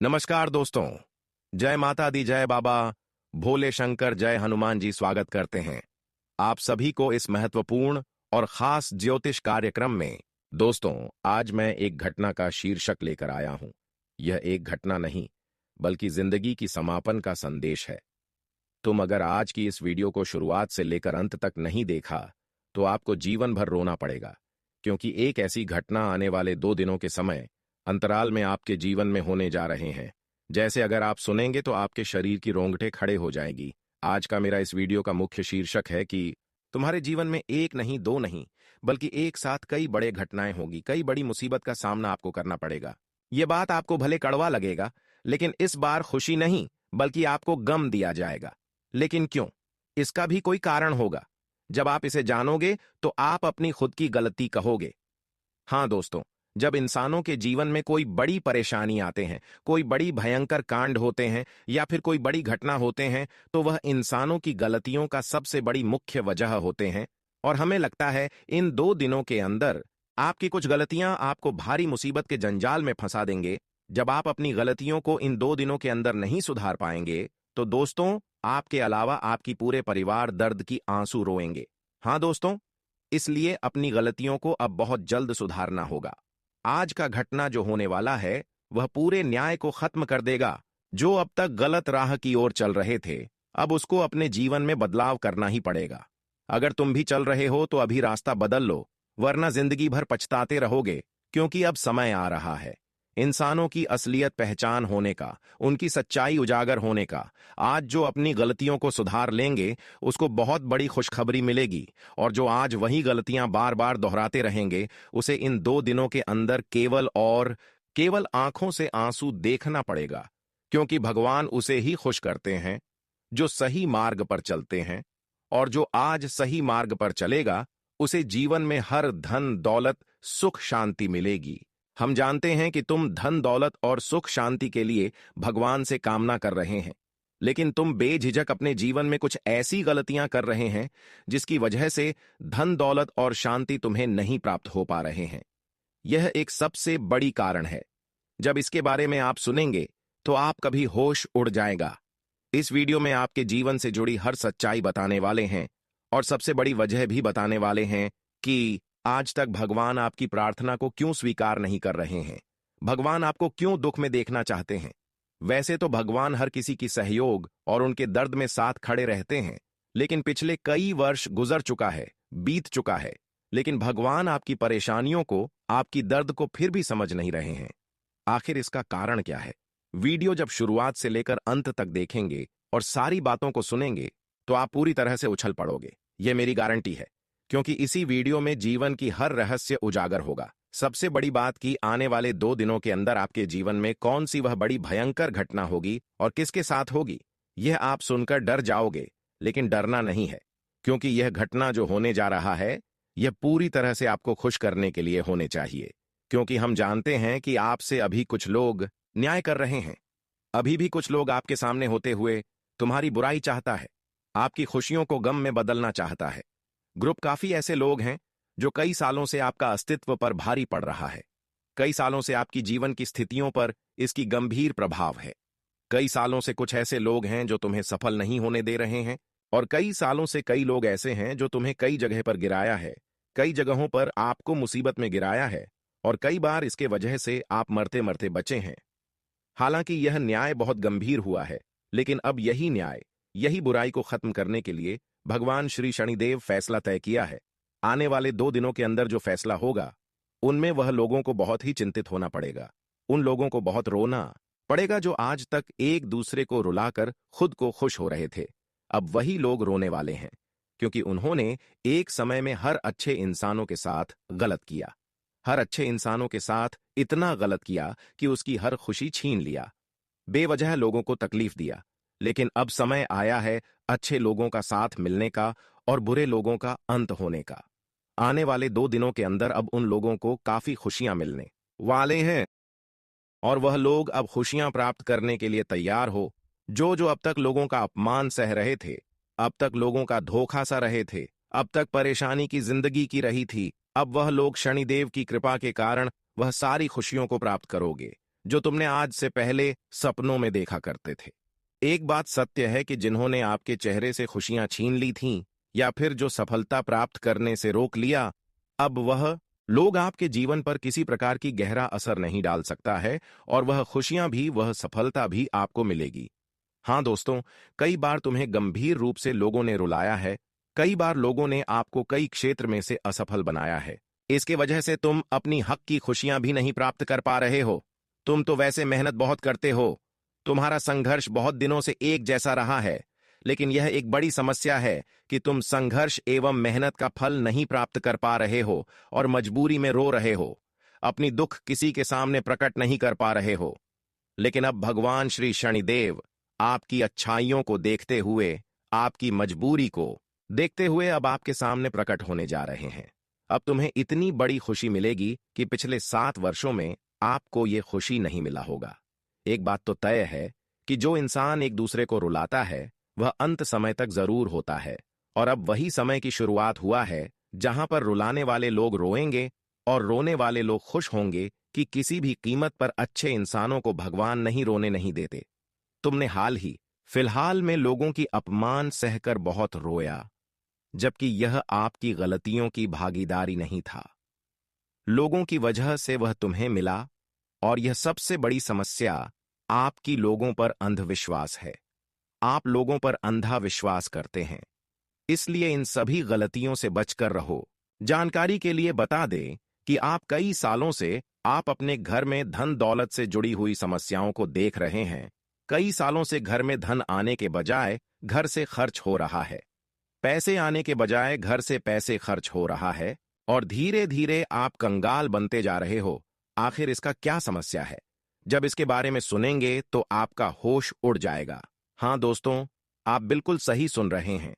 नमस्कार दोस्तों। जय माता दी, जय बाबा भोले शंकर, जय हनुमान जी। स्वागत करते हैं आप सभी को इस महत्वपूर्ण और खास ज्योतिष कार्यक्रम में। दोस्तों, आज मैं एक घटना का शीर्षक लेकर आया हूं। यह एक घटना नहीं, बल्कि जिंदगी की समापन का संदेश है। तुम अगर आज की इस वीडियो को शुरुआत से लेकर अंत तक नहीं देखा तो आपको जीवन भर रोना पड़ेगा, क्योंकि एक ऐसी घटना आने वाले 2 दिनों के समय अंतराल में आपके जीवन में होने जा रहे हैं। जैसे अगर आप सुनेंगे तो आपके शरीर की रोंगटे खड़े हो जाएगी। आज का मेरा इस वीडियो का मुख्य शीर्षक है कि तुम्हारे जीवन में एक नहीं, दो नहीं, बल्कि एक साथ कई बड़े घटनाएं होगी, कई बड़ी मुसीबत का सामना आपको करना पड़ेगा। ये बात आपको भले कड़वा लगेगा, लेकिन इस बार खुशी नहीं बल्कि आपको गम दिया जाएगा। लेकिन क्यों? इसका भी कोई कारण होगा। जब आप इसे जानोगे तो आप अपनी खुद की गलती कहोगे। हां दोस्तों, जब इंसानों के जीवन में कोई बड़ी परेशानी आते हैं, कोई बड़ी भयंकर कांड होते हैं या फिर कोई बड़ी घटना होते हैं, तो वह इंसानों की गलतियों का सबसे बड़ी मुख्य वजह होते हैं। और हमें लगता है इन 2 दिनों के अंदर आपकी कुछ गलतियां आपको भारी मुसीबत के जंजाल में फंसा देंगे। जब आप अपनी गलतियों को इन 2 दिनों के अंदर नहीं सुधार पाएंगे तो दोस्तों, आपके अलावा आपकी पूरे परिवार दर्द की आंसू रोएंगे। हां दोस्तों, इसलिए अपनी गलतियों को अब बहुत जल्द सुधारना होगा। आज का घटना जो होने वाला है वह पूरे न्याय को खत्म कर देगा। जो अब तक गलत राह की ओर चल रहे थे, अब उसको अपने जीवन में बदलाव करना ही पड़ेगा। अगर तुम भी चल रहे हो तो अभी रास्ता बदल लो, वरना जिंदगी भर पछताते रहोगे। क्योंकि अब समय आ रहा है इंसानों की असलियत पहचान होने का, उनकी सच्चाई उजागर होने का। आज जो अपनी गलतियों को सुधार लेंगे उसको बहुत बड़ी खुशखबरी मिलेगी, और जो आज वही गलतियां बार बार दोहराते रहेंगे उसे इन 2 दिनों के अंदर केवल आंखों से आंसू देखना पड़ेगा। क्योंकि भगवान उसे ही खुश करते हैं जो सही मार्ग पर चलते हैं, और जो आज सही मार्ग पर चलेगा उसे जीवन में हर धन दौलत सुख शांति मिलेगी। हम जानते हैं कि तुम धन दौलत और सुख शांति के लिए भगवान से कामना कर रहे हैं, लेकिन तुम बेझिझक अपने जीवन में कुछ ऐसी गलतियां कर रहे हैं जिसकी वजह से धन दौलत और शांति तुम्हें नहीं प्राप्त हो पा रहे हैं। यह एक सबसे बड़ी कारण है। जब इसके बारे में आप सुनेंगे तो आप कभी होश उड़ जाएगा। इस वीडियो में आपके जीवन से जुड़ी हर सच्चाई बताने वाले हैं, और सबसे बड़ी वजह भी बताने वाले हैं कि आज तक भगवान आपकी प्रार्थना को क्यों स्वीकार नहीं कर रहे हैं, भगवान आपको क्यों दुख में देखना चाहते हैं। वैसे तो भगवान हर किसी की सहयोग और उनके दर्द में साथ खड़े रहते हैं, लेकिन पिछले कई वर्ष गुजर चुका है, बीत चुका है, लेकिन भगवान आपकी परेशानियों को, आपकी दर्द को फिर भी समझ नहीं रहे हैं। आखिर इसका कारण क्या है? वीडियो जब शुरुआत से लेकर अंत तक देखेंगे और सारी बातों को सुनेंगे तो आप पूरी तरह से उछल पड़ोगे, यह मेरी गारंटी है। क्योंकि इसी वीडियो में जीवन की हर रहस्य उजागर होगा। सबसे बड़ी बात कि आने वाले 2 दिनों के अंदर आपके जीवन में कौन सी वह बड़ी भयंकर घटना होगी और किसके साथ होगी, यह आप सुनकर डर जाओगे। लेकिन डरना नहीं है, क्योंकि यह घटना जो होने जा रहा है यह पूरी तरह से आपको खुश करने के लिए होने चाहिए। क्योंकि हम जानते हैं कि आपसे अभी कुछ लोग न्याय कर रहे हैं। अभी भी कुछ लोग आपके सामने होते हुए तुम्हारी बुराई चाहता है, आपकी खुशियों को गम में बदलना चाहता है। ग्रुप काफी ऐसे लोग हैं जो कई सालों से आपका अस्तित्व पर भारी पड़ रहा है। कई सालों से आपकी जीवन की स्थितियों पर इसकी गंभीर प्रभाव है। कई सालों से कुछ ऐसे लोग हैं जो तुम्हें सफल नहीं होने दे रहे हैं, और कई सालों से कई लोग ऐसे हैं जो तुम्हें कई जगह पर गिराया है, कई जगहों पर आपको मुसीबत में गिराया है, और कई बार इसके वजह से आप मरते मरते बचे हैं। हालांकि यह न्याय बहुत गंभीर हुआ है, लेकिन अब यही न्याय, यही बुराई को खत्म करने के लिए भगवान श्री शनिदेव फैसला तय किया है। आने वाले 2 दिनों के अंदर जो फैसला होगा उनमें वह लोगों को बहुत ही चिंतित होना पड़ेगा। उन लोगों को बहुत रोना पड़ेगा जो आज तक एक दूसरे को रुलाकर खुद को खुश हो रहे थे। अब वही लोग रोने वाले हैं, क्योंकि उन्होंने एक समय में हर अच्छे इंसानों के साथ गलत किया। हर अच्छे इंसानों के साथ इतना गलत किया कि उसकी हर खुशी छीन लिया, बेवजह लोगों को तकलीफ दिया। लेकिन अब समय आया है अच्छे लोगों का साथ मिलने का और बुरे लोगों का अंत होने का। आने वाले 2 दिनों के अंदर अब उन लोगों को काफी खुशियां मिलने वाले हैं, और वह लोग अब खुशियां प्राप्त करने के लिए तैयार हो। जो जो अब तक लोगों का अपमान सह रहे थे, अब तक लोगों का धोखा सा रहे थे, अब तक परेशानी की जिंदगी की रही थी, अब वह लोग शनिदेव की कृपा के कारण वह सारी खुशियों को प्राप्त करोगे। जो तुमने आज से पहले सपनों में देखा करते थे। एक बात सत्य है कि जिन्होंने आपके चेहरे से खुशियां छीन ली थीं या फिर जो सफलता प्राप्त करने से रोक लिया, अब वह लोग आपके जीवन पर किसी प्रकार की गहरा असर नहीं डाल सकता है और वह खुशियां भी, वह सफलता भी आपको मिलेगी। हाँ दोस्तों, कई बार तुम्हें गंभीर रूप से लोगों ने रुलाया है, कई बार लोगों ने आपको कई क्षेत्र में से असफल बनाया है। इसके वजह से तुम अपनी हक की खुशियां भी नहीं प्राप्त कर पा रहे हो। तुम तो वैसे मेहनत बहुत करते हो, तुम्हारा संघर्ष बहुत दिनों से एक जैसा रहा है, लेकिन यह एक बड़ी समस्या है कि तुम संघर्ष एवं मेहनत का फल नहीं प्राप्त कर पा रहे हो और मजबूरी में रो रहे हो, अपनी दुख किसी के सामने प्रकट नहीं कर पा रहे हो। लेकिन अब भगवान श्री शनिदेव आपकी अच्छाइयों को देखते हुए, आपकी मजबूरी को देखते हुए अब आपके सामने प्रकट होने जा रहे हैं। अब तुम्हें इतनी बड़ी खुशी मिलेगी कि पिछले 7 वर्षों में आपको ये खुशी नहीं मिला होगा। एक बात तो तय है कि जो इंसान एक दूसरे को रुलाता है वह अंत समय तक जरूर होता है, और अब वही समय की शुरुआत हुआ है जहां पर रुलाने वाले लोग रोएंगे और रोने वाले लोग खुश होंगे कि किसी भी कीमत पर अच्छे इंसानों को भगवान नहीं रोने नहीं देते। तुमने फिलहाल में लोगों की अपमान सहकर बहुत रोया, जबकि यह आपकी गलतियों की भागीदारी नहीं था। लोगों की वजह से वह तुम्हें मिला, और यह सबसे बड़ी समस्या आपकी लोगों पर अंधविश्वास है। आप लोगों पर अंधा विश्वास करते हैं, इसलिए इन सभी गलतियों से बचकर रहो। जानकारी के लिए बता दें कि आप कई सालों से आप अपने घर में धन दौलत से जुड़ी हुई समस्याओं को देख रहे हैं। कई सालों से घर में धन आने के बजाय घर से खर्च हो रहा है, पैसे आने के बजाय घर से पैसे खर्च हो रहा है, और धीरे धीरे आप कंगाल बनते जा रहे हो। आखिर इसका क्या समस्या है? जब इसके बारे में सुनेंगे तो आपका होश उड़ जाएगा। हाँ दोस्तों, आप बिल्कुल सही सुन रहे हैं।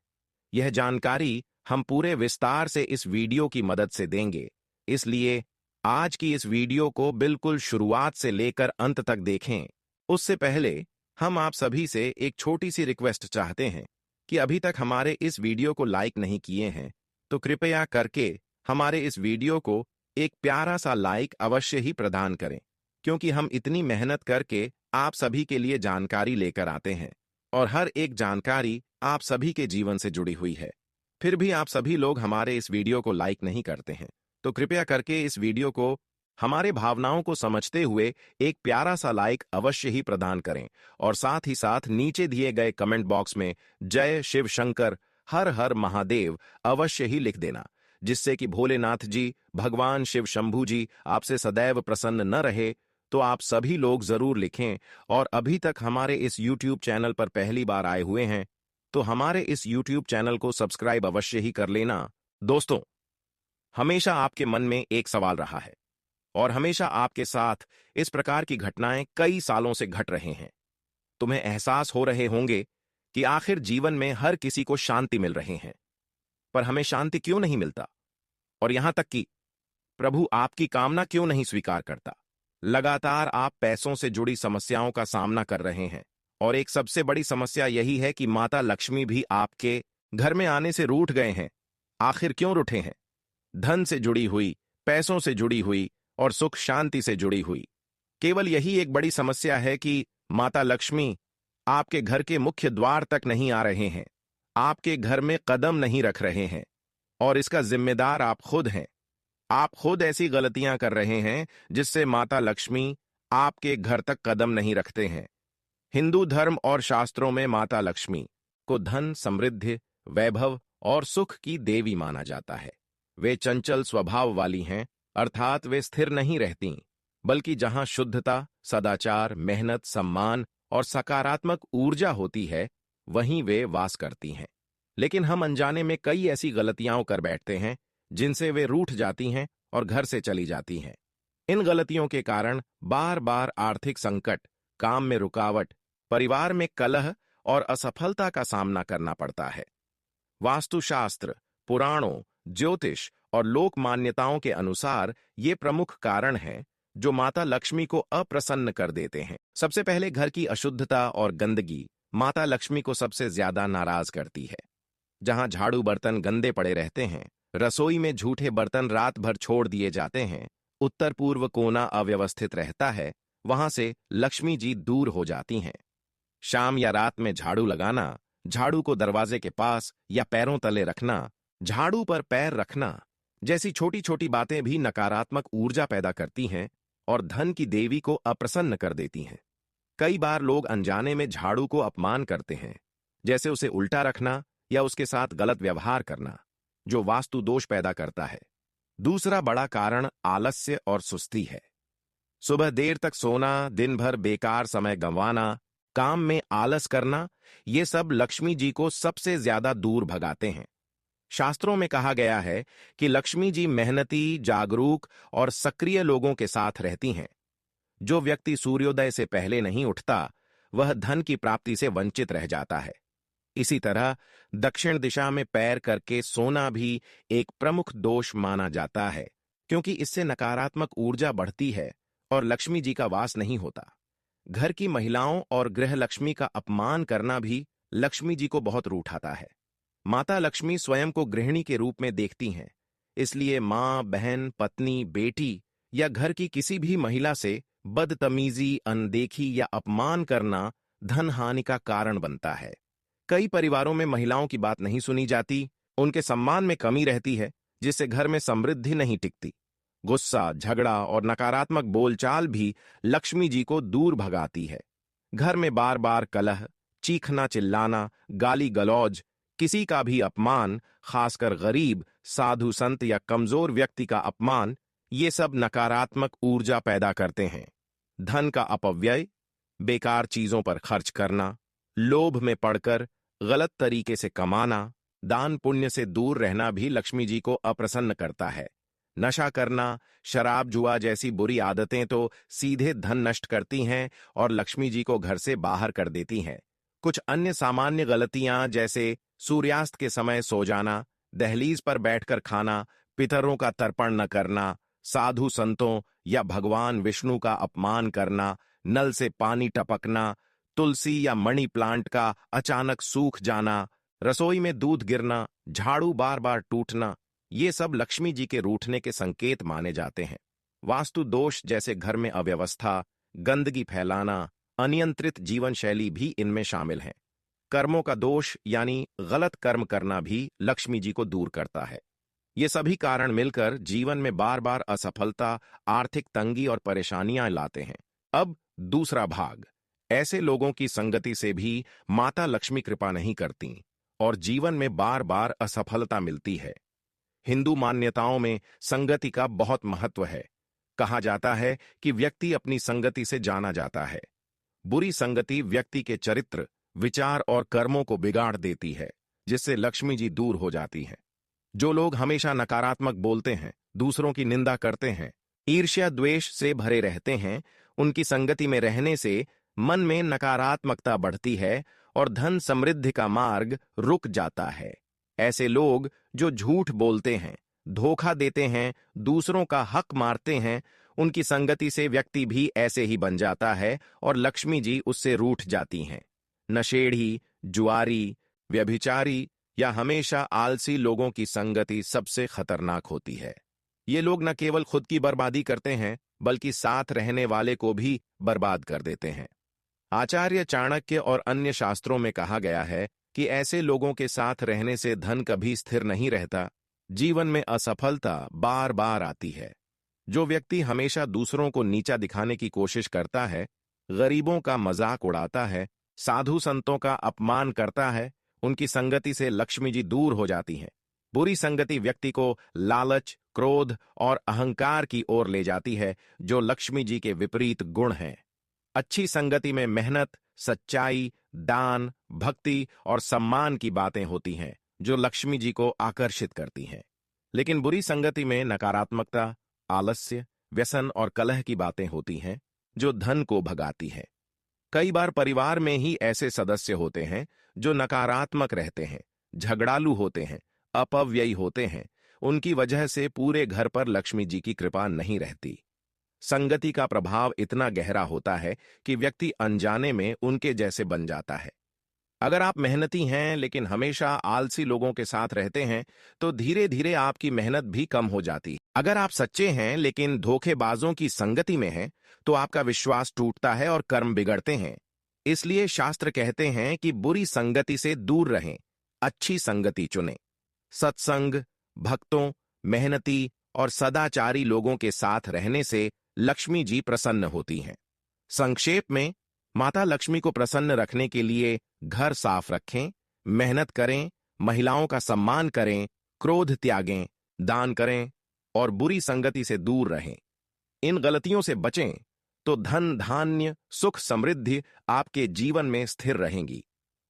यह जानकारी हम पूरे विस्तार से इस वीडियो की मदद से देंगे, इसलिए आज की इस वीडियो को बिल्कुल शुरुआत से लेकर अंत तक देखें। उससे पहले हम आप सभी से एक छोटी सी रिक्वेस्ट चाहते हैं कि अभी तक हमारे इस वीडियो को लाइक नहीं किए हैं तो कृपया करके हमारे इस वीडियो को एक प्यारा सा लाइक अवश्य ही प्रदान करें, क्योंकि हम इतनी मेहनत करके आप सभी के लिए जानकारी लेकर आते हैं और हर एक जानकारी आप सभी के जीवन से जुड़ी हुई है। फिर भी आप सभी लोग हमारे इस वीडियो को लाइक नहीं करते हैं, तो कृपया करके इस वीडियो को हमारे भावनाओं को समझते हुए एक प्यारा सा लाइक अवश्य ही प्रदान करें, और साथ ही साथ नीचे दिए गए कमेंट बॉक्स में जय शिव शंकर, हर हर महादेव अवश्य ही लिख देना, जिससे कि भोलेनाथ जी, भगवान शिव शंभू जी आपसे सदैव प्रसन्न न रहे। तो आप सभी लोग जरूर लिखें, और अभी तक हमारे इस YouTube चैनल पर पहली बार आए हुए हैं तो हमारे इस YouTube चैनल को सब्सक्राइब अवश्य ही कर लेना। दोस्तों, हमेशा आपके मन में एक सवाल रहा है और हमेशा आपके साथ इस प्रकार की घटनाएं कई सालों से घट रहे हैं। तुम्हें एहसास हो रहे होंगे कि आखिर जीवन में हर किसी को शांति मिल रहे हैं, पर हमें शांति क्यों नहीं मिलता, और यहां तक कि प्रभु आपकी कामना क्यों नहीं स्वीकार करता। लगातार आप पैसों से जुड़ी समस्याओं का सामना कर रहे हैं, और एक सबसे बड़ी समस्या यही है कि माता लक्ष्मी भी आपके घर में आने से रूठ गए हैं। आखिर क्यों रूठे हैं? धन से जुड़ी हुई, पैसों से जुड़ी हुई और सुख शांति से जुड़ी हुई केवल यही एक बड़ी समस्या है कि माता लक्ष्मी आपके घर के मुख्य द्वार तक नहीं आ रहे हैं, आपके घर में कदम नहीं रख रहे हैं, और इसका जिम्मेदार आप खुद हैं। आप खुद ऐसी गलतियां कर रहे हैं जिससे माता लक्ष्मी आपके घर तक कदम नहीं रखते हैं। हिंदू धर्म और शास्त्रों में माता लक्ष्मी को धन, समृद्धि, वैभव और सुख की देवी माना जाता है। वे चंचल स्वभाव वाली हैं, अर्थात वे स्थिर नहीं रहती, बल्कि जहां शुद्धता, सदाचार, मेहनत, सम्मान और सकारात्मक ऊर्जा होती है वहीं वे वास करती हैं। लेकिन हम अनजाने में कई ऐसी गलतियां कर बैठते हैं जिनसे वे रूठ जाती हैं और घर से चली जाती हैं। इन गलतियों के कारण बार बार आर्थिक संकट, काम में रुकावट, परिवार में कलह और असफलता का सामना करना पड़ता है। वास्तुशास्त्र, पुराणों, ज्योतिष और लोक मान्यताओं के अनुसार ये प्रमुख कारण हैं जो माता लक्ष्मी को अप्रसन्न कर देते हैं। सबसे पहले घर की अशुद्धता और गंदगी माता लक्ष्मी को सबसे ज्यादा नाराज करती है। जहां झाड़ू बर्तन गंदे पड़े रहते हैं, रसोई में झूठे बर्तन रात भर छोड़ दिए जाते हैं, उत्तर पूर्व कोना अव्यवस्थित रहता है, वहां से लक्ष्मी जी दूर हो जाती हैं। शाम या रात में झाड़ू लगाना, झाड़ू को दरवाजे के पास या पैरों तले रखना, झाड़ू पर पैर रखना जैसी छोटी छोटी बातें भी नकारात्मक ऊर्जा पैदा करती हैं और धन की देवी को अप्रसन्न कर देती हैं। कई बार लोग अनजाने में झाड़ू को अपमान करते हैं, जैसे उसे उल्टा रखना या उसके साथ गलत व्यवहार करना, जो वास्तु दोष पैदा करता है। दूसरा बड़ा कारण आलस्य और सुस्ती है। सुबह देर तक सोना, दिन भर बेकार समय गंवाना, काम में आलस करना, ये सब लक्ष्मी जी को सबसे ज्यादा दूर भगाते हैं। शास्त्रों में कहा गया है कि लक्ष्मी जी मेहनती, जागरूक और सक्रिय लोगों के साथ रहती हैं। जो व्यक्ति सूर्योदय से पहले नहीं उठता, वह धन की प्राप्ति से वंचित रह जाता है। इसी तरह दक्षिण दिशा में पैर करके सोना भी एक प्रमुख दोष माना जाता है, क्योंकि इससे नकारात्मक ऊर्जा बढ़ती है और लक्ष्मी जी का वास नहीं होता। घर की महिलाओं और गृह लक्ष्मी का अपमान करना भी लक्ष्मी जी को बहुत रूठाता है। माता लक्ष्मी स्वयं को गृहिणी के रूप में देखती हैं, इसलिए मां, बहन, पत्नी, बेटी या घर की किसी भी महिला से बदतमीजी, अनदेखी या अपमान करना धन हानि का कारण बनता है। कई परिवारों में महिलाओं की बात नहीं सुनी जाती, उनके सम्मान में कमी रहती है, जिससे घर में समृद्धि नहीं टिकती। गुस्सा, झगड़ा और नकारात्मक बोलचाल भी लक्ष्मी जी को दूर भगाती है। घर में बार बार कलह, चीखना, चिल्लाना, गाली गलौज, किसी का भी अपमान, खासकर गरीब, साधु संत या कमजोर व्यक्ति का अपमान, ये सब नकारात्मक ऊर्जा पैदा करते हैं। धन का अपव्यय, बेकार चीजों पर खर्च करना, लोभ में पड़कर गलत तरीके से कमाना, दान पुण्य से दूर रहना भी लक्ष्मी जी को अप्रसन्न करता है। नशा करना, शराब, जुआ जैसी बुरी आदतें तो सीधे धन नष्ट करती हैं और लक्ष्मी जी को घर से बाहर कर देती हैं। कुछ अन्य सामान्य गलतियां, जैसे सूर्यास्त के समय सो जाना, दहलीज पर बैठकर खाना, पितरों का तर्पण न करना, साधु संतों या भगवान विष्णु का अपमान करना, नल से पानी टपकना, तुलसी या मनी प्लांट का अचानक सूख जाना, रसोई में दूध गिरना, झाड़ू बार बार टूटना, ये सब लक्ष्मी जी के रूठने के संकेत माने जाते हैं। वास्तु दोष जैसे घर में अव्यवस्था, गंदगी फैलाना, अनियंत्रित जीवन शैली भी इनमें शामिल हैं। कर्मों का दोष यानी गलत कर्म करना भी लक्ष्मी जी को दूर करता है। ये सभी कारण मिलकर जीवन में बार बार असफलता, आर्थिक तंगी और परेशानियां लाते हैं। अब दूसरा भाग, ऐसे लोगों की संगति से भी माता लक्ष्मी कृपा नहीं करती और जीवन में बार बार असफलता मिलती है। हिंदू मान्यताओं में संगति का बहुत महत्व है। कहा जाता है कि व्यक्ति अपनी संगति से जाना जाता है। बुरी संगति व्यक्ति के चरित्र, विचार और कर्मों को बिगाड़ देती है, जिससे लक्ष्मी जी दूर हो जाती हैं। जो लोग हमेशा नकारात्मक बोलते हैं, दूसरों की निंदा करते हैं, ईर्ष्या द्वेष से भरे रहते हैं, उनकी संगति में रहने से मन में नकारात्मकता बढ़ती है और धन समृद्धि का मार्ग रुक जाता है। ऐसे लोग जो झूठ बोलते हैं, धोखा देते हैं, दूसरों का हक मारते हैं, उनकी संगति से व्यक्ति भी ऐसे ही बन जाता है और लक्ष्मी जी उससे रूठ जाती हैं। नशेड़ी, जुआरी, व्यभिचारी या हमेशा आलसी लोगों की संगति सबसे खतरनाक होती है। ये लोग न केवल खुद की बर्बादी करते हैं, बल्कि साथ रहने वाले को भी बर्बाद कर देते हैं। आचार्य चाणक्य और अन्य शास्त्रों में कहा गया है कि ऐसे लोगों के साथ रहने से धन कभी स्थिर नहीं रहता, जीवन में असफलता बार बार आती है। जो व्यक्ति हमेशा दूसरों को नीचा दिखाने की कोशिश करता है, गरीबों का मजाक उड़ाता है, साधु संतों का अपमान करता है, उनकी संगति से लक्ष्मी जी दूर हो जाती हैं। बुरी संगति व्यक्ति को लालच, क्रोध और अहंकार की ओर ले जाती है, जो लक्ष्मी जी के विपरीत गुण हैं। अच्छी संगति में मेहनत, सच्चाई, दान, भक्ति और सम्मान की बातें होती हैं, जो लक्ष्मी जी को आकर्षित करती हैं। लेकिन बुरी संगति में नकारात्मकता, आलस्य, व्यसन और कलह की बातें होती हैं, जो धन को भगाती हैं। कई बार परिवार में ही ऐसे सदस्य होते हैं जो नकारात्मक रहते हैं, झगड़ालू होते हैं, अपव्ययी होते हैं। उनकी वजह से पूरे घर पर लक्ष्मी जी की कृपा नहीं रहती। संगति का प्रभाव इतना गहरा होता है कि व्यक्ति अनजाने में उनके जैसे बन जाता है। अगर आप मेहनती हैं लेकिन हमेशा आलसी लोगों के साथ रहते हैं तो धीरे धीरे आपकी मेहनत भी कम हो जाती है। अगर आप सच्चे हैं लेकिन धोखेबाजों की संगति में हैं तो आपका विश्वास टूटता है और कर्म बिगड़ते हैं। इसलिए शास्त्र कहते हैं कि बुरी संगति से दूर रहें, अच्छी संगति चुनें। सत्संग, भक्तों, मेहनती और सदाचारी लोगों के साथ रहने से लक्ष्मी जी प्रसन्न होती हैं। संक्षेप में, माता लक्ष्मी को प्रसन्न रखने के लिए घर साफ रखें, मेहनत करें, महिलाओं का सम्मान करें, क्रोध त्यागें, दान करें और बुरी संगति से दूर रहें। इन गलतियों से बचें तो धन, धान्य, सुख, समृद्धि आपके जीवन में स्थिर रहेंगी।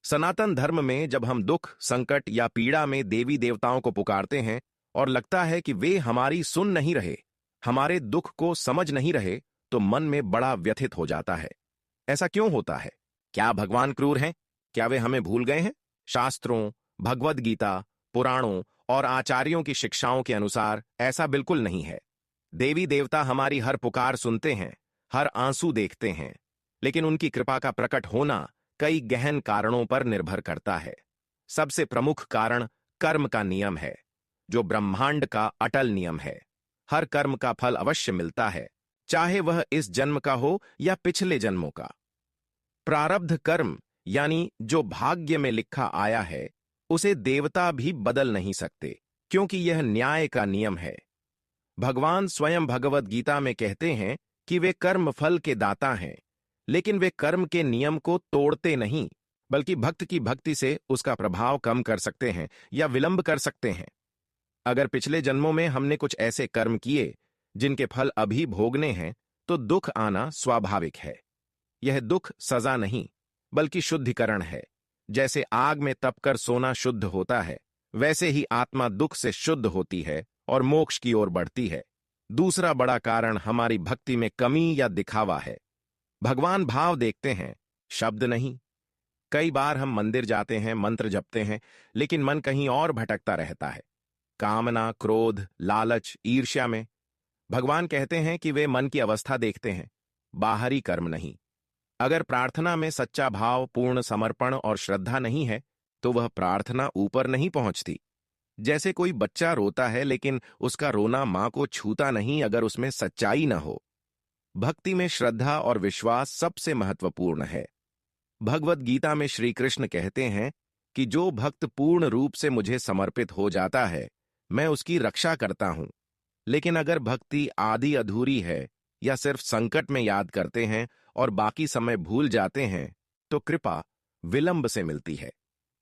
सनातन धर्म में जब हम दुख, संकट या पीड़ा में देवी देवताओं को पुकारते हैं और लगता है कि वे हमारी सुन नहीं रहे, हमारे दुख को समझ नहीं रहे, तो मन में बड़ा व्यथित हो जाता है। ऐसा क्यों होता है? क्या भगवान क्रूर हैं? क्या वे हमें भूल गए हैं? शास्त्रों, भगवद गीता, पुराणों और आचार्यों की शिक्षाओं के अनुसार ऐसा बिल्कुल नहीं है। देवी देवता हमारी हर पुकार सुनते हैं, हर आंसू देखते हैं, लेकिन उनकी कृपा का प्रकट होना कई गहन कारणों पर निर्भर करता है। सबसे प्रमुख कारण कर्म का नियम है, जो ब्रह्मांड का अटल नियम है। हर कर्म का फल अवश्य मिलता है, चाहे वह इस जन्म का हो या पिछले जन्मों का। प्रारब्ध कर्म यानी जो भाग्य में लिखा आया है, उसे देवता भी बदल नहीं सकते, क्योंकि यह न्याय का नियम है। भगवान स्वयं भगवद गीता में कहते हैं कि वे कर्म फल के दाता हैं, लेकिन वे कर्म के नियम को तोड़ते नहीं, बल्कि भक्त की भक्ति से उसका प्रभाव कम कर सकते हैं या विलंब कर सकते हैं। अगर पिछले जन्मों में हमने कुछ ऐसे कर्म किए जिनके फल अभी भोगने हैं, तो दुख आना स्वाभाविक है। यह दुख सजा नहीं, बल्कि शुद्धिकरण है। जैसे आग में तपकर सोना शुद्ध होता है, वैसे ही आत्मा दुख से शुद्ध होती है और मोक्ष की ओर बढ़ती है। दूसरा बड़ा कारण हमारी भक्ति में कमी या दिखावा है। भगवान भाव देखते हैं, शब्द नहीं। कई बार हम मंदिर जाते हैं, मंत्र जपते हैं, लेकिन मन कहीं और भटकता रहता है, कामना, क्रोध, लालच, ईर्ष्या में। भगवान कहते हैं कि वे मन की अवस्था देखते हैं, बाहरी कर्म नहीं। अगर प्रार्थना में सच्चा भाव, पूर्ण समर्पण और श्रद्धा नहीं है, तो वह प्रार्थना ऊपर नहीं पहुंचती। जैसे कोई बच्चा रोता है लेकिन उसका रोना मां को छूता नहीं अगर उसमें सच्चाई न हो। भक्ति में श्रद्धा और विश्वास सबसे महत्वपूर्ण है। भगवद गीता में श्री कृष्ण कहते हैं कि जो भक्त पूर्ण रूप से मुझे समर्पित हो जाता है, मैं उसकी रक्षा करता हूं। लेकिन अगर भक्ति आधी अधूरी है या सिर्फ संकट में याद करते हैं और बाकी समय भूल जाते हैं, तो कृपा विलंब से मिलती है।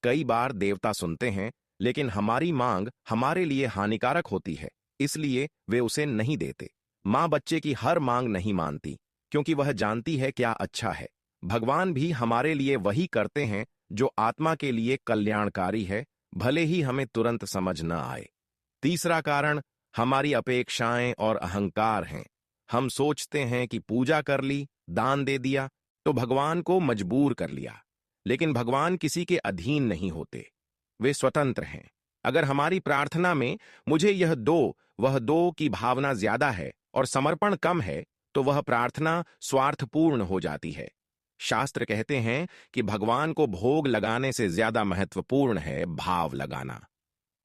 कई बार देवता सुनते हैं, लेकिन हमारी मांग हमारे लिए हानिकारक होती है, इसलिए वे उसे नहीं देते। मां बच्चे की हर मांग नहीं मानती, क्योंकि वह जानती है क्या अच्छा है। भगवान भी हमारे लिए वही करते हैं जो आत्मा के लिए कल्याणकारी है, भले ही हमें तुरंत समझ न आए। तीसरा कारण हमारी अपेक्षाएं और अहंकार हैं। हम सोचते हैं कि पूजा कर ली, दान दे दिया, तो भगवान को मजबूर कर लिया। लेकिन भगवान किसी के अधीन नहीं होते, वे स्वतंत्र हैं। अगर हमारी प्रार्थना में मुझे यह दो, वह दो की भावना ज्यादा है और समर्पण कम है, तो वह प्रार्थना स्वार्थपूर्ण हो जाती है। शास्त्र कहते हैं कि भगवान को भोग लगाने से ज्यादा महत्वपूर्ण है भाव लगाना।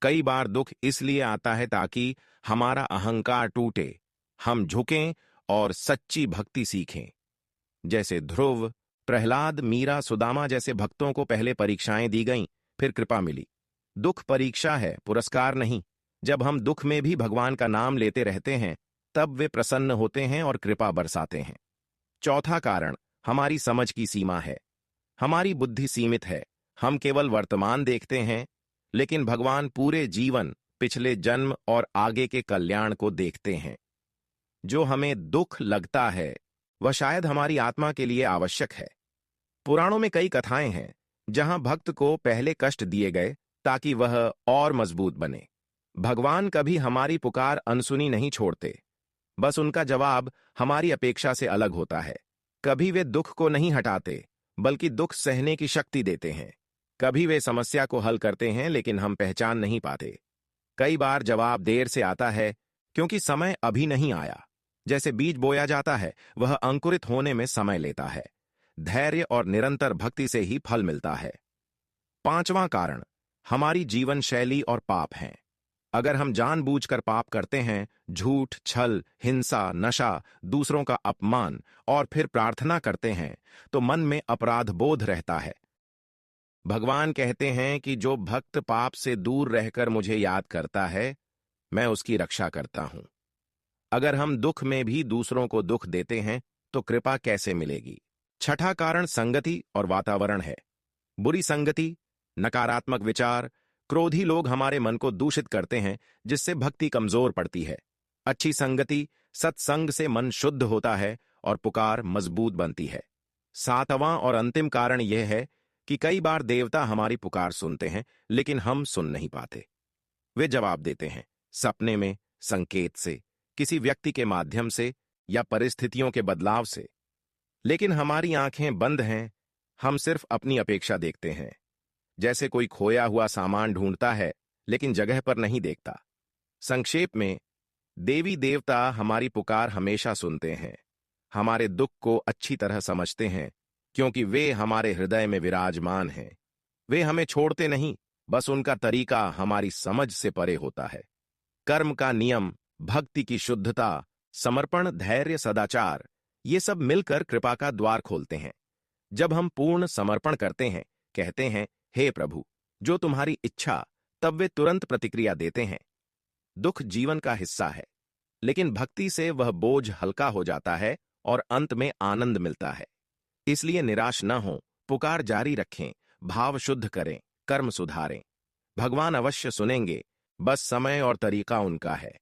कई बार दुख इसलिए आता है ताकि हमारा अहंकार टूटे, हम झुकें और सच्ची भक्ति सीखें। जैसे ध्रुव, प्रहलाद, मीरा, सुदामा जैसे भक्तों को पहले परीक्षाएं दी गईं, फिर कृपा मिली। दुख परीक्षा है, पुरस्कार नहीं। जब हम दुख में भी भगवान का नाम लेते रहते हैं, तब वे प्रसन्न होते हैं और कृपा बरसाते हैं। चौथा कारण हमारी समझ की सीमा है। हमारी बुद्धि सीमित है, हम केवल वर्तमान देखते हैं, लेकिन भगवान पूरे जीवन, पिछले जन्म और आगे के कल्याण को देखते हैं। जो हमें दुख लगता है, वह शायद हमारी आत्मा के लिए आवश्यक है। पुराणों में कई कथाएं हैं जहां भक्त को पहले कष्ट दिए गए ताकि वह और मजबूत बने। भगवान कभी हमारी पुकार अनसुनी नहीं छोड़ते, बस उनका जवाब हमारी अपेक्षा से अलग होता है। कभी वे दुख को नहीं हटाते, बल्कि दुख सहने की शक्ति देते हैं। कभी वे समस्या को हल करते हैं, लेकिन हम पहचान नहीं पाते। कई बार जवाब देर से आता है, क्योंकि समय अभी नहीं आया। जैसे बीज बोया जाता है, वह अंकुरित होने में समय लेता है। धैर्य और निरंतर भक्ति से ही फल मिलता है। पांचवां कारण हमारी जीवन शैली और पाप हैं। अगर हम जानबूझकर पाप करते हैं, झूठ, छल, हिंसा, नशा, दूसरों का अपमान और फिर प्रार्थना करते हैं, तो मन में अपराध बोध रहता है। भगवान कहते हैं कि जो भक्त पाप से दूर रहकर मुझे याद करता है, मैं उसकी रक्षा करता हूं। अगर हम दुख में भी दूसरों को दुख देते हैं, तो कृपा कैसे मिलेगी? छठा कारण संगति और वातावरण है। बुरी संगति, नकारात्मक विचार, क्रोधी लोग हमारे मन को दूषित करते हैं, जिससे भक्ति कमजोर पड़ती है। अच्छी संगति, सत्संग से मन शुद्ध होता है और पुकार मजबूत बनती है। सातवां और अंतिम कारण यह है कि कई बार देवता हमारी पुकार सुनते हैं, लेकिन हम सुन नहीं पाते। वे जवाब देते हैं, सपने में, संकेत से, किसी व्यक्ति के माध्यम से या परिस्थितियों के बदलाव से। लेकिन हमारी आंखें बंद हैं, हम सिर्फ अपनी अपेक्षा देखते हैं। जैसे कोई खोया हुआ सामान ढूंढता है, लेकिन जगह पर नहीं देखता। संक्षेप में, देवी देवता हमारी पुकार हमेशा सुनते हैं, हमारे दुख को अच्छी तरह समझते हैं, क्योंकि वे हमारे हृदय में विराजमान हैं। वे हमें छोड़ते नहीं, बस उनका तरीका हमारी समझ से परे होता है। कर्म का नियम, भक्ति की शुद्धता, समर्पण, धैर्य, सदाचार, ये सब मिलकर कृपा का द्वार खोलते हैं। जब हम पूर्ण समर्पण करते हैं, कहते हैं, हे प्रभु, जो तुम्हारी इच्छा, तब वे तुरंत प्रतिक्रिया देते हैं। दुख जीवन का हिस्सा है, लेकिन भक्ति से वह बोझ हल्का हो जाता है और अंत में आनंद मिलता है। इसलिए निराश न हो, पुकार जारी रखें, भाव शुद्ध करें, कर्म सुधारें। भगवान अवश्य सुनेंगे, बस समय और तरीका उनका है।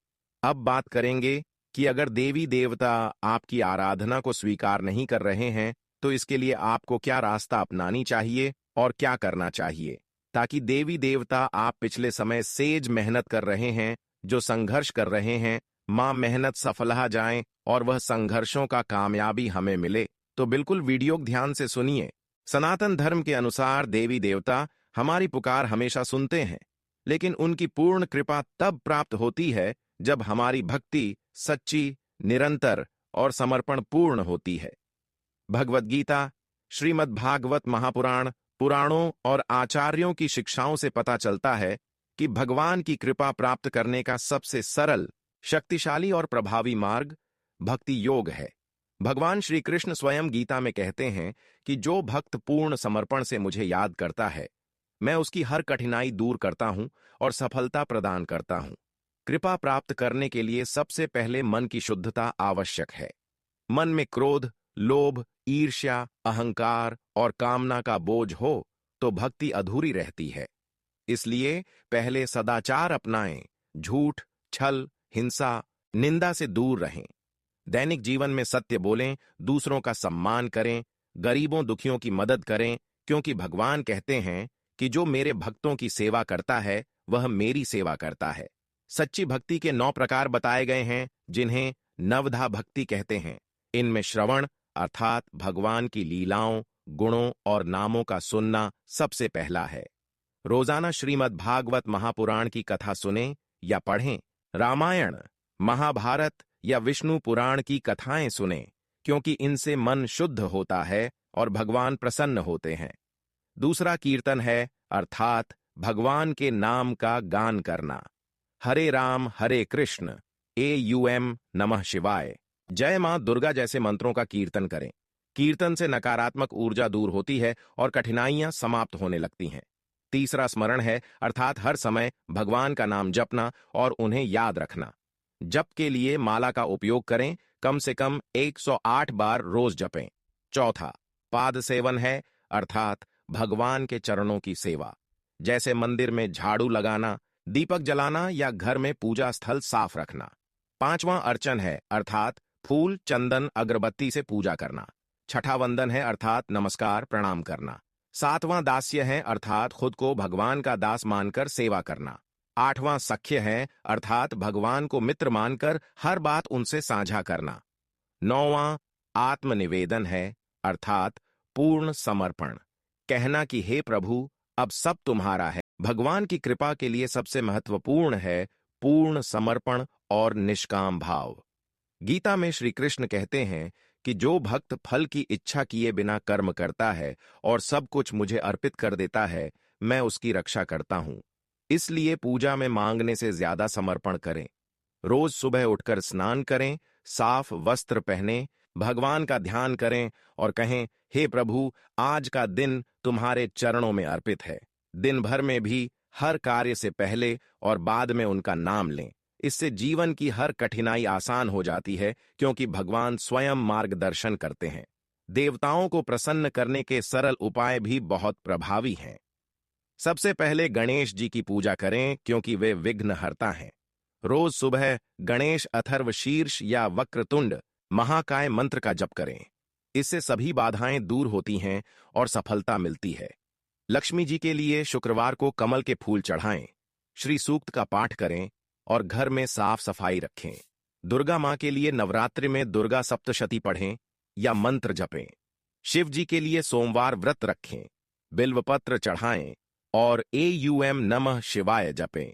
अब बात करेंगे कि अगर देवी देवता आपकी आराधना को स्वीकार नहीं कर रहे हैं, तो इसके लिए आपको क्या रास्ता अपनानी चाहिए और क्या करना चाहिए, ताकि देवी देवता आप पिछले समय सेज मेहनत कर रहे हैं, जो संघर्ष कर रहे हैं, मां मेहनत सफलहा जाए और वह संघर्षों का कामयाबी हमें मिले। तो बिल्कुल वीडियो ध्यान से सुनिए। सनातन धर्म के अनुसार देवी देवता हमारी पुकार हमेशा सुनते हैं, लेकिन उनकी पूर्ण कृपा तब प्राप्त होती है जब हमारी भक्ति सच्ची, निरंतर और समर्पण पूर्ण होती है। भगवद गीता, श्रीमद् भागवत महापुराण, पुराणों और आचार्यों की शिक्षाओं से पता चलता है कि भगवान की कृपा प्राप्त करने का सबसे सरल, शक्तिशाली और प्रभावी मार्ग भक्ति योग है। भगवान श्री कृष्ण स्वयं गीता में कहते हैं कि जो भक्त पूर्ण समर्पण से मुझे याद करता है, मैं उसकी हर कठिनाई दूर करता हूं और सफलता प्रदान करता हूं। कृपा प्राप्त करने के लिए सबसे पहले मन की शुद्धता आवश्यक है। मन में क्रोध, लोभ, ईर्ष्या, अहंकार और कामना का बोझ हो तो भक्ति अधूरी रहती है। इसलिए पहले सदाचार अपनाएं, झूठ, छल, हिंसा, निंदा से दूर रहें। दैनिक जीवन में सत्य बोलें, दूसरों का सम्मान करें, गरीबों दुखियों की मदद करें, क्योंकि भगवान कहते हैं कि जो मेरे भक्तों की सेवा करता है, वह मेरी सेवा करता है। सच्ची भक्ति के 9 प्रकार बताए गए हैं, जिन्हें नवधा भक्ति कहते हैं। इनमें श्रवण अर्थात भगवान की लीलाओं, गुणों और नामों का सुनना सबसे पहला है। रोजाना श्रीमद् भागवत महापुराण की कथा सुनें या पढ़ें। रामायण, महाभारत या विष्णु पुराण की कथाएं सुनें, क्योंकि इनसे मन शुद्ध होता है और भगवान प्रसन्न होते हैं। दूसरा कीर्तन है, अर्थात भगवान के नाम का गान करना। हरे राम हरे कृष्ण, AUM नमः शिवाय, जय मां दुर्गा जैसे मंत्रों का कीर्तन करें। कीर्तन से नकारात्मक ऊर्जा दूर होती है और कठिनाइयां समाप्त होने लगती हैं। तीसरा स्मरण है, अर्थात हर समय भगवान का नाम जपना और उन्हें याद रखना। जप के लिए माला का उपयोग करें, कम से कम 108 बार रोज जपें। चौथा पाद सेवन है, अर्थात भगवान के चरणों की सेवा, जैसे मंदिर में झाड़ू लगाना, दीपक जलाना या घर में पूजा स्थल साफ रखना। पांचवां अर्चन है, अर्थात फूल, चंदन, अगरबत्ती से पूजा करना। छठा वंदन है, अर्थात नमस्कार प्रणाम करना। सातवां दास्य है, अर्थात खुद को भगवान का दास मानकर सेवा करना। आठवां सख्य है, अर्थात भगवान को मित्र मानकर हर बात उनसे साझा करना। नौवां आत्मनिवेदन है, अर्थात पूर्ण समर्पण, कहना कि हे प्रभु, अब सब तुम्हारा है। भगवान की कृपा के लिए सबसे महत्वपूर्ण है पूर्ण समर्पण और निष्काम भाव। गीता में श्री कृष्ण कहते हैं कि जो भक्त फल की इच्छा किए बिना कर्म करता है और सब कुछ मुझे अर्पित कर देता है, मैं उसकी रक्षा करता हूं। इसलिए पूजा में मांगने से ज्यादा समर्पण करें। रोज सुबह उठकर स्नान करें, साफ वस्त्र पहनें, भगवान का ध्यान करें और कहें, हे प्रभु, आज का दिन तुम्हारे चरणों में अर्पित है। दिन भर में भी हर कार्य से पहले और बाद में उनका नाम लें। इससे जीवन की हर कठिनाई आसान हो जाती है, क्योंकि भगवान स्वयं मार्गदर्शन करते हैं। देवताओं को प्रसन्न करने के सरल उपाय भी बहुत प्रभावी हैं। सबसे पहले गणेश जी की पूजा करें, क्योंकि वे विघ्नहर्ता हैं। रोज सुबह गणेश अथर्व शीर्ष या वक्रतुंड महाकाय मंत्र का जप करें। इससे सभी बाधाएं दूर होती हैं और सफलता मिलती है। लक्ष्मी जी के लिए शुक्रवार को कमल के फूल चढ़ाएं, श्री सूक्त का पाठ करें और घर में साफ सफाई रखें। दुर्गा मां के लिए नवरात्रि में दुर्गा सप्तशती पढ़ें या मंत्र जपें। शिव जी के लिए सोमवार व्रत रखें, बिल्वपत्र चढ़ाएं और एयूएम नमः शिवाय जपें।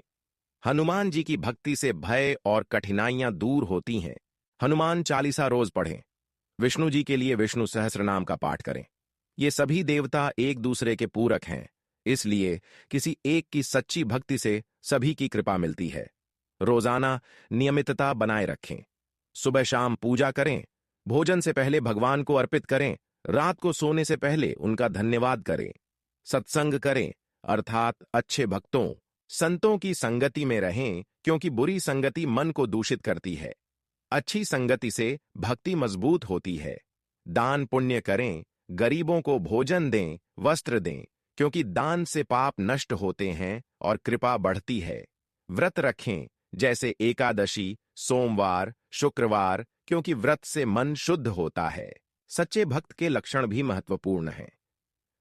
हनुमान जी की भक्ति से भय और कठिनाइयां दूर होती हैं। हनुमान चालीसा रोज पढ़ें। विष्णु जी के लिए विष्णु सहस्रनाम का पाठ करें। ये सभी देवता एक दूसरे के पूरक हैं, इसलिए किसी एक की सच्ची भक्ति से सभी की कृपा मिलती है। रोजाना नियमितता बनाए रखें। सुबह शाम पूजा करें, भोजन से पहले भगवान को अर्पित करें, रात को सोने से पहले उनका धन्यवाद करें। सत्संग करें, अर्थात अच्छे भक्तों, संतों की संगति में रहें, क्योंकि बुरी संगति मन को दूषित करती है। अच्छी संगति से भक्ति मजबूत होती है। दान पुण्य करें, गरीबों को भोजन दें, वस्त्र दें, क्योंकि दान से पाप नष्ट होते हैं और कृपा बढ़ती है। व्रत रखें, जैसे एकादशी, सोमवार, शुक्रवार, क्योंकि व्रत से मन शुद्ध होता है। सच्चे भक्त के लक्षण भी महत्वपूर्ण हैं।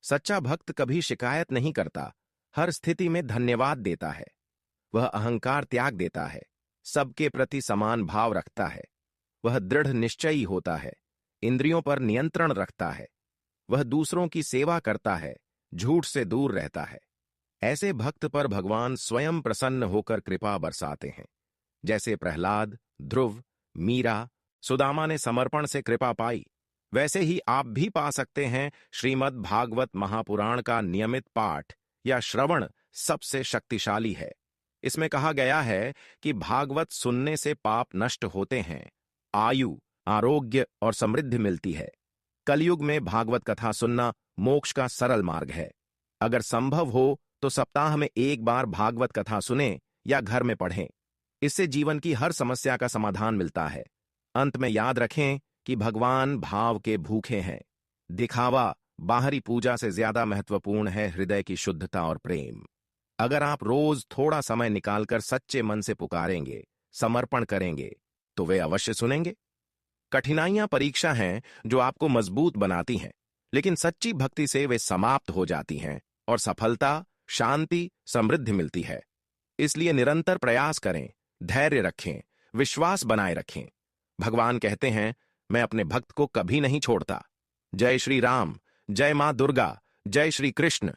सच्चा भक्त कभी शिकायत नहीं करता, हर स्थिति में धन्यवाद देता है। वह अहंकार त्याग देता है, सबके प्रति समान भाव रखता है। वह दृढ़ निश्चयी होता है, इंद्रियों पर नियंत्रण रखता है। वह दूसरों की सेवा करता है, झूठ से दूर रहता है। ऐसे भक्त पर भगवान स्वयं प्रसन्न होकर कृपा बरसाते हैं। जैसे प्रहलाद, ध्रुव, मीरा, सुदामा ने समर्पण से कृपा पाई, वैसे ही आप भी पा सकते हैं। श्रीमद् भागवत महापुराण का नियमित पाठ या श्रवण सबसे शक्तिशाली है। इसमें कहा गया है कि भागवत सुनने से पाप नष्ट होते हैं, आयु, आरोग्य और समृद्धि मिलती है। कलयुग में भागवत कथा सुनना मोक्ष का सरल मार्ग है। अगर संभव हो तो सप्ताह में एक बार भागवत कथा सुनें या घर में पढ़ें। इससे जीवन की हर समस्या का समाधान मिलता है। अंत में याद रखें कि भगवान भाव के भूखे हैं। दिखावा, बाहरी पूजा से ज्यादा महत्वपूर्ण है हृदय की शुद्धता और प्रेम। अगर आप रोज थोड़ा समय निकालकर सच्चे मन से पुकारेंगे, समर्पण करेंगे, तो वे अवश्य सुनेंगे। कठिनाइयां परीक्षा हैं जो आपको मजबूत बनाती हैं, लेकिन सच्ची भक्ति से वे समाप्त हो जाती हैं और सफलता, शांति, समृद्धि मिलती है। इसलिए निरंतर प्रयास करें, धैर्य रखें, विश्वास बनाए रखें। भगवान कहते हैं, मैं अपने भक्त को कभी नहीं छोड़ता। जय श्री राम, जय मां दुर्गा, जय श्री कृष्ण।